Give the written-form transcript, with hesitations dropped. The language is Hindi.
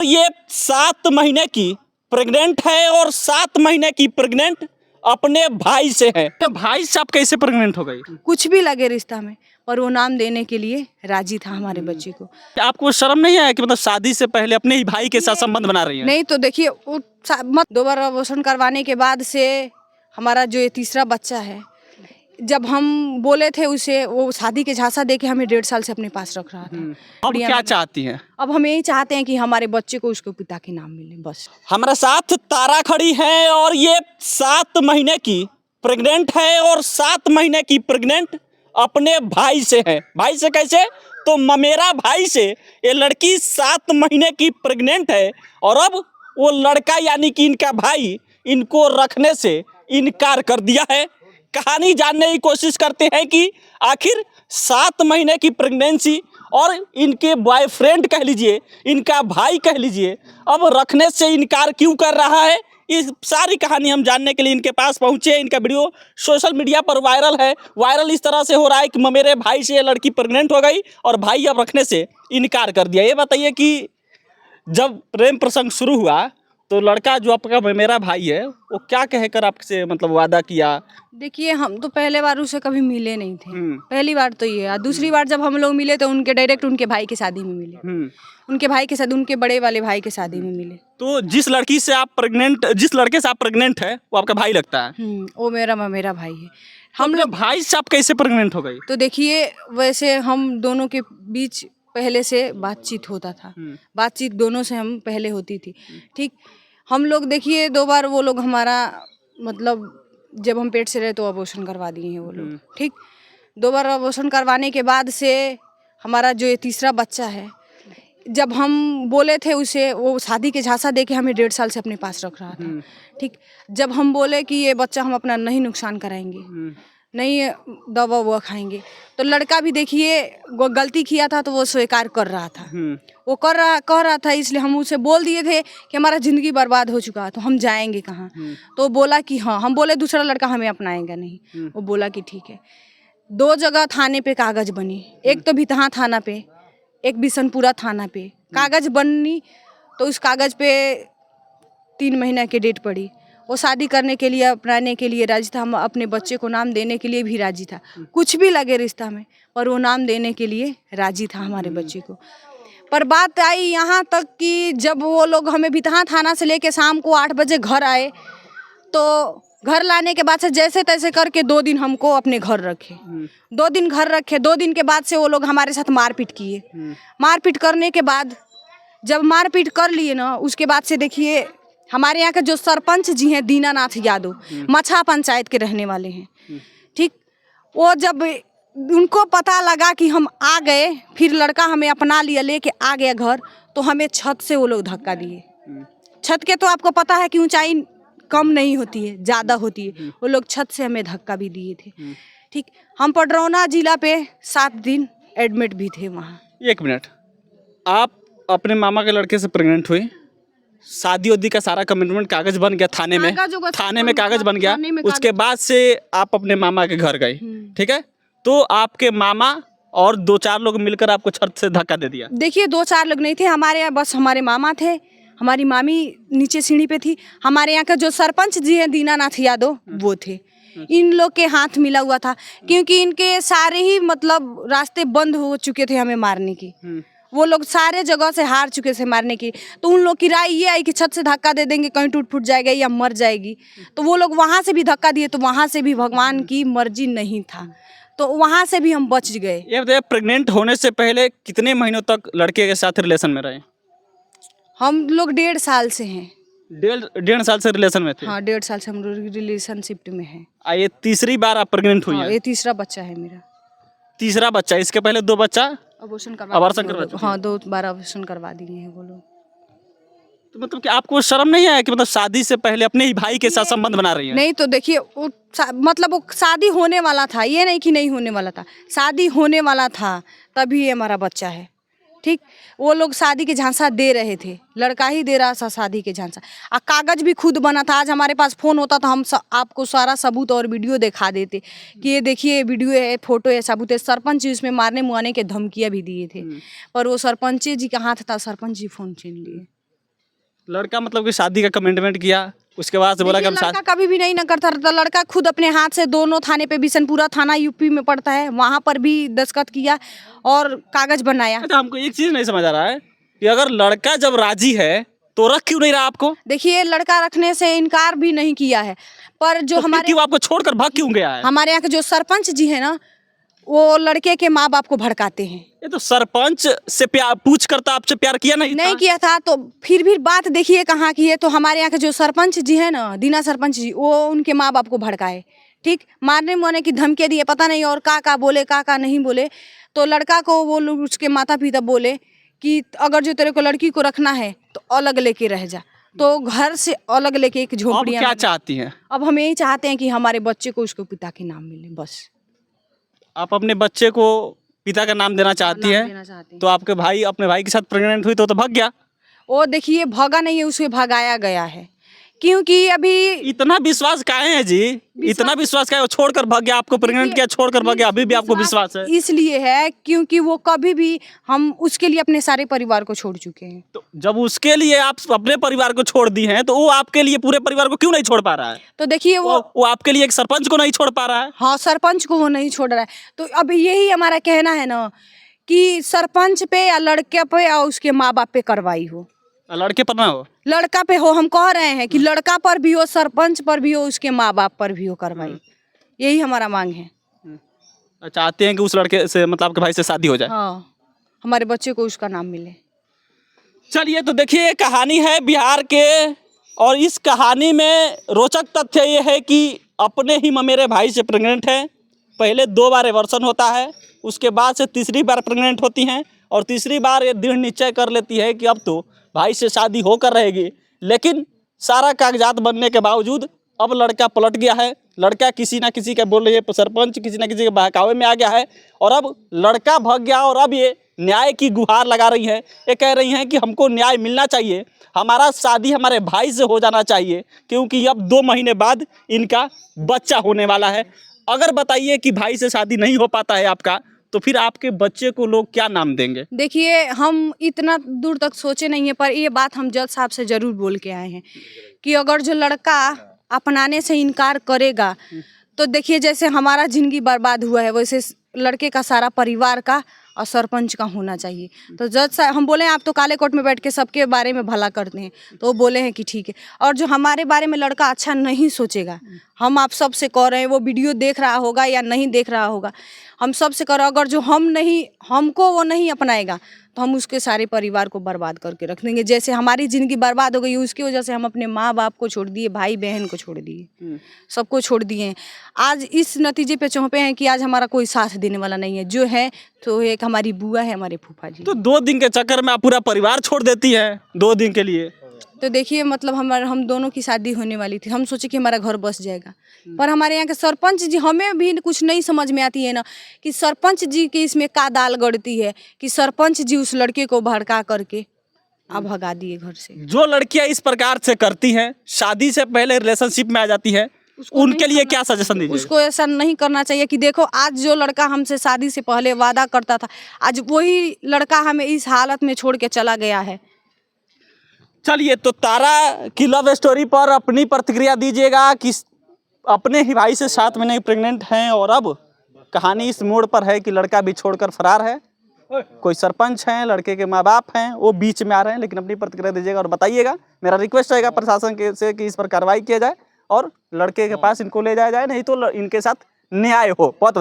ये 7 महीने की प्रेग्नेंट है और 7 महीने की प्रेग्नेंट अपने भाई से है। तो भाई से आप कैसे प्रेग्नेंट हो गई? कुछ भी लगे रिश्ता में, पर वो नाम देने के लिए राजी था हमारे बच्चे को। आपको शर्म नहीं आया कि मतलब शादी से पहले अपने ही भाई के साथ संबंध बना रही है? नहीं तो देखिए, मत 2 बार अबॉर्शन करवाने के बाद से हमारा जो ये तीसरा बच्चा है, जब हम बोले थे उसे, वो शादी के झांसा दे के हमें 1.5 साल से अपने पास रख रहा था। अब क्या चाहती हैं? अब हम यही चाहते हैं कि हमारे बच्चे को उसके पिता के नाम मिले, बस। हमारे साथ तारा खड़ी है और ये 7 महीने की प्रेग्नेंट है और 7 महीने की प्रेग्नेंट अपने भाई से है। भाई से कैसे? तो ममेरा भाई से ये लड़की 7 महीने की प्रेग्नेंट है और अब वो लड़का यानी कि इनका भाई इनको रखने से इनकार कर दिया है। कहानी जानने की कोशिश करते हैं कि आखिर 7 महीने की प्रेगनेंसी और इनके बॉयफ्रेंड कह लीजिए, इनका भाई कह लीजिए, अब रखने से इनकार क्यों कर रहा है, इस सारी कहानी हम जानने के लिए इनके पास पहुंचे। इनका वीडियो सोशल मीडिया पर वायरल है। वायरल इस तरह से हो रहा है कि मेरे भाई से ये लड़की प्रेग्नेंट हो गई और भाई अब रखने से इनकार कर दिया। ये बताइए कि जब प्रेम प्रसंग शुरू हुआ तो लड़का जो आपका मेरा भाई है वो क्या कहकर आपसे मतलब वादा किया? देखिए, हम तो पहले बार उससे कभी मिले नहीं थे। पहली बार तो ये, दूसरी बार जब हम लोग मिले तो उनके डायरेक्ट उनके भाई की शादी में मिले। उनके भाई के साथ, उनके बड़े वाले भाई की शादी में मिले। तो जिस लड़के से आप प्रेग्नेंट है वो आपका भाई लगता है? वो मेरा भाई है। हम लोग भाई से आप कैसे प्रेग्नेंट हो गई? तो देखिए, वैसे हम दोनों के बीच पहले से बातचीत होता था। बातचीत दोनों से हम पहले होती थी, ठीक। हम लोग देखिए 2 बार वो लोग हमारा मतलब जब हम पेट से रहे तो अबॉर्शन करवा दिए हैं वो लोग, ठीक। 2 बार अबॉर्शन करवाने के बाद से हमारा जो ये तीसरा बच्चा है, जब हम बोले थे उसे, वो शादी के झांसा दे के हमें 1.5 साल से अपने पास रख रहा था, ठीक। जब हम बोले कि ये बच्चा हम अपना नहीं नुकसान कराएंगे, नहीं दवा ववा खाएंगे, तो लड़का भी देखिए वो गलती किया था तो वो स्वीकार कर रहा था। वो कह रहा था, इसलिए हम उसे बोल दिए थे कि हमारा ज़िंदगी बर्बाद हो चुका है तो हम जाएंगे कहाँ। तो बोला कि हाँ, हम बोले दूसरा लड़का हमें अपनाएगा नहीं। वो बोला कि ठीक है। 2 जगह थाने पे कागज़ बनी, एक तो भितहा थाना पे, एक बिशनपुरा थाना पे कागज़ बनी। तो उस कागज़ पे 3 महीना की डेट पड़ी। वो शादी करने के लिए, अपनाने के लिए राजी था। हम अपने बच्चे को नाम देने के लिए भी राजी था। कुछ भी लगे रिश्ता में, पर वो नाम देने के लिए राजी था हमारे बच्चे को। पर बात आई यहाँ तक कि जब वो लोग हमें भितहा थाना से लेके शाम को 8 बजे घर आए, तो घर लाने के बाद से जैसे तैसे करके 2 दिन हमको अपने घर रखे। 2 दिन घर रखे। 2 दिन के बाद से वो लोग हमारे साथ मारपीट किए। मारपीट करने के बाद, जब मारपीट कर लिए ना, उसके बाद से देखिए हमारे यहाँ के जो सरपंच जी हैं, दीनानाथ यादव, मछा पंचायत के रहने वाले हैं, ठीक। वो जब उनको पता लगा कि हम आ गए, फिर लड़का हमें अपना लिया, लेके आ गया घर, तो हमें छत से वो लोग धक्का दिए। छत के तो आपको पता है कि ऊंचाई कम नहीं होती है, ज़्यादा होती है। वो लोग छत से हमें धक्का भी दिए थे, ठीक। हम पडरौना जिला पे 7 दिन एडमिट भी थे वहाँ। 1 मिनट, आप अपने मामा के लड़के से प्रेग्नेंट हुई, शादी उदी का सारा कमिटमेंट कागज बन गया थाने में कागज बन गया। उसके बाद से आप अपने मामा के घर गए, ठीक है। तो आपके मामा और 2-4 लोग मिलकर आपको छत से धक्का दे दिया? देखिए 2-4 लोग नहीं थे हमारे यहाँ, बस हमारे मामा थे, हमारी मामी नीचे सीढ़ी पे थी। हमारे यहाँ का जो सरपंच जी हैं, दीनानाथ यादव, वो थे। इन लोग के हाथ मिला हुआ था, क्योंकि इनके सारे ही मतलब रास्ते बंद हो चुके थे हमें मारने की। वो लोग सारे जगह से हार चुके थे मारने की। तो उन लोग की राय ये आई कि छत से धक्का दे देंगे, कहीं टूट फूट जाएगा या मर जाएगी। तो वो लोग वहाँ से भी धक्का दिए, तो वहाँ से भी भगवान की मर्जी नहीं था, तो वहाँ से भी हम बच गए। ये बताइए, प्रेग्नेंट होने से पहले कितने महीनों तक लड़के के साथ रिलेशन में रहे? हम लोग 1.5 साल से हैं। 1.5 साल से रिलेशन में थे? हाँ, 1.5 साल से हम लोग रिलेशनशिप में हैं। ये तीसरी बार आप प्रेग्नेंट हुई हैं? ये तीसरा बच्चा है मेरा। तीसरा बच्चा? इसके पहले 2 बच्चा अबॉर्शन करवा चुके? हाँ, 2 बार अबॉर्शन करवा दिए हैं वो लोग। तो मतलब कि आपको शर्म नहीं आया कि मतलब शादी से पहले अपने ही भाई के साथ संबंध बना रही है? नहीं तो देखिए, मतलब वो शादी होने वाला था, ये नहीं कि नहीं होने वाला था, शादी होने वाला था, तभी ये हमारा बच्चा है, ठीक। वो लोग शादी के झांसा दे रहे थे, लड़का ही दे रहा था शादी के झांसा। कागज भी खुद बना था। आज हमारे पास फ़ोन होता तो हम आपको सारा सबूत और वीडियो दिखा देते कि ये देखिए वीडियो है, फोटो है, सबूत है। सरपंच जी उसमें मारने मुआने के धमकियाँ भी दिए थे, पर वो सरपंच जी का हाथ था, सरपंच जी फ़ोन छीन लिए। लड़का मतलब कि शादी का कमिटमेंट किया, उसके बाद से बोला कि देखिए, हम लड़का कभी भी नहीं ना करता रहता। लड़का खुद अपने हाथ से दोनों थाने पे, बिशनपुरा थाना यूपी में पड़ता है, वहाँ पर भी दस्तखत किया और कागज बनाया। अच्छा, हमको एक चीज नहीं समझ आ रहा है कि अगर लड़का जब राजी है तो रख क्यों नहीं रहा आपको? देखिए, लड़का रखने से इनकार भी नहीं किया है, पर जो तो फिर हमारे क्यों आपको छोड़कर भाग क्यों गया है? हमारे यहाँ के जो सरपंच जी है ना, वो लड़के के माँ बाप को भड़काते हैं। ये तो सरपंच से प्यार पूछ करता आपसे प्यार किया नहीं नहीं था? किया था तो फिर भी बात देखिए कहाँ की है। तो हमारे यहाँ के जो सरपंच जी है ना, दीना सरपंच जी, वो उनके माँ बाप को भड़काए, ठीक, मारने मोरने की धमकी दिए, पता नहीं और का बोले का नहीं बोले। तो लड़का को वो लोग, उसके माता पिता बोले कि अगर जो तेरे को लड़की को रखना है तो अलग लेके रह जा। तो घर से अलग लेके एक अब झोपड़िया क्या में। चाहती हैं? अब हम यही चाहते हैं कि हमारे बच्चे को उसके पिता के नाम मिले, बस। आप अपने बच्चे को पिता का नाम देना चाहती नाम है? देना चाहते हैं। तो आपके भाई अपने भाई के साथ प्रेग्नेंट हुई तो भाग गया। वो देखिए, भगा नहीं है, उसे भगाया गया है, क्योंकि अभी इतना विश्वास काहे है जी? इतना विश्वास काहे? वो छोड़कर भाग गया, आपको प्रेग्नेंट किया, छोड़कर भाग गया, अभी भी आपको विश्वास है? इसलिए है क्योंकि वो कभी भी, हम उसके लिए अपने सारे परिवार को छोड़ चुके हैं। तो जब उसके लिए आप अपने परिवार को छोड़ दी हैं तो वो आपके लिए पूरे परिवार को क्यों नहीं छोड़ पा रहा है? तो देखिए वो आपके लिए एक सरपंच को नहीं छोड़ पा रहा है? हाँ, सरपंच को वो नहीं छोड़ रहा है। तो अब यही हमारा कहना है ना कि सरपंच पे या लड़के पे या उसके माँ बाप पे कार्रवाई हो। लड़के पर ना हो? लड़का पे हो, हम कह रहे हैं कि लड़का पर भी हो, सरपंच पर भी हो, उसके माँ बाप पर भी हो कार्रवाई। यही हमारा मांग है। चाहते हैं कि उस लड़के से, मतलब आपके भाई से शादी हो जाए? हाँ, हमारे बच्चे को उसका नाम मिले। चलिए, तो देखिए, ये कहानी है बिहार के, और इस कहानी में रोचक तथ्य ये है कि अपने ही ममेरे भाई से प्रेग्नेंट है। पहले 2 बार एवर्सन होता है, उसके बाद से तीसरी बार प्रेग्नेंट होती हैं, और तीसरी बार ये दृढ़ निश्चय कर लेती है कि अब तो भाई से शादी होकर रहेगी। लेकिन सारा कागजात बनने के बावजूद अब लड़का पलट गया है। लड़का किसी ना किसी के बोल रही है, सरपंच किसी ना किसी के बहकावे में आ गया है, और अब लड़का भाग गया, और अब ये न्याय की गुहार लगा रही है। ये कह रही हैं कि हमको न्याय मिलना चाहिए, हमारा शादी हमारे भाई से हो जाना चाहिए, क्योंकि अब 2 महीने बाद इनका बच्चा होने वाला है। अगर बताइए कि भाई से शादी नहीं हो पाता है आपका, तो फिर आपके बच्चे को लोग क्या नाम देंगे? देखिए, हम इतना दूर तक सोचे नहीं है, पर ये बात हम जज साहब से ज़रूर बोल के आए हैं कि अगर जो लड़का अपनाने से इनकार करेगा तो देखिए, जैसे हमारा ज़िंदगी बर्बाद हुआ है, वैसे लड़के का सारा परिवार का और सरपंच का होना चाहिए। तो जज साहब, हम बोले आप तो काले कोर्ट में बैठ के सबके बारे में भला करते हैं, तो वो बोले हैं कि ठीक है। और जो हमारे बारे में लड़का अच्छा नहीं सोचेगा, हम आप सब से कह रहे हैं, वो वीडियो देख रहा होगा या नहीं देख रहा होगा, हम सब से कह रहे हैं, अगर जो हमको वो नहीं अपनाएगा तो हम उसके सारे परिवार को बर्बाद करके रख देंगे। जैसे हमारी ज़िंदगी बर्बाद हो गई, उसकी वजह से हम अपने माँ बाप को छोड़ दिए, भाई बहन को छोड़ दिए, सबको छोड़ दिए हैं। आज इस नतीजे पे चौंपे हैं कि आज हमारा कोई साथ देने वाला नहीं है। जो है तो एक हमारी बुआ है, हमारे फूफा जी। तो 2 दिन के चक्कर में आप पूरा परिवार छोड़ देती हैं 2 दिन के लिए? तो देखिए, मतलब हम दोनों की शादी होने वाली थी, हम सोचे कि हमारा घर बस जाएगा, पर हमारे यहाँ के सरपंच जी, हमें भी कुछ नहीं समझ में आती है ना कि सरपंच जी की इसमें का दाल गड़ती है कि सरपंच जी उस लड़के को भड़का करके अब भगा दिए घर से। जो लड़कियां इस प्रकार से करती हैं, शादी से पहले रिलेशनशिप में आ जाती है, उनके लिए क्या सजेशन दीजिए? उसको ऐसा नहीं करना चाहिए कि देखो, आज जो लड़का हमसे शादी से पहले वादा करता था, आज वही लड़का हमें इस हालत में छोड़ के चला गया है। चलिए, तो तारा की लव स्टोरी पर अपनी प्रतिक्रिया दीजिएगा कि अपने ही भाई से 7 महीने प्रेग्नेंट हैं, और अब कहानी इस मोड़ पर है कि लड़का भी छोड़कर फरार है। कोई सरपंच हैं, लड़के के माँ बाप हैं, वो बीच में आ रहे हैं। लेकिन अपनी प्रतिक्रिया दीजिएगा और बताइएगा। मेरा रिक्वेस्ट रहेगा प्रशासन के से कि इस पर कार्रवाई किया जाए और लड़के के पास इनको ले जाया जाए, नहीं तो इनके साथ न्याय हो। बहुत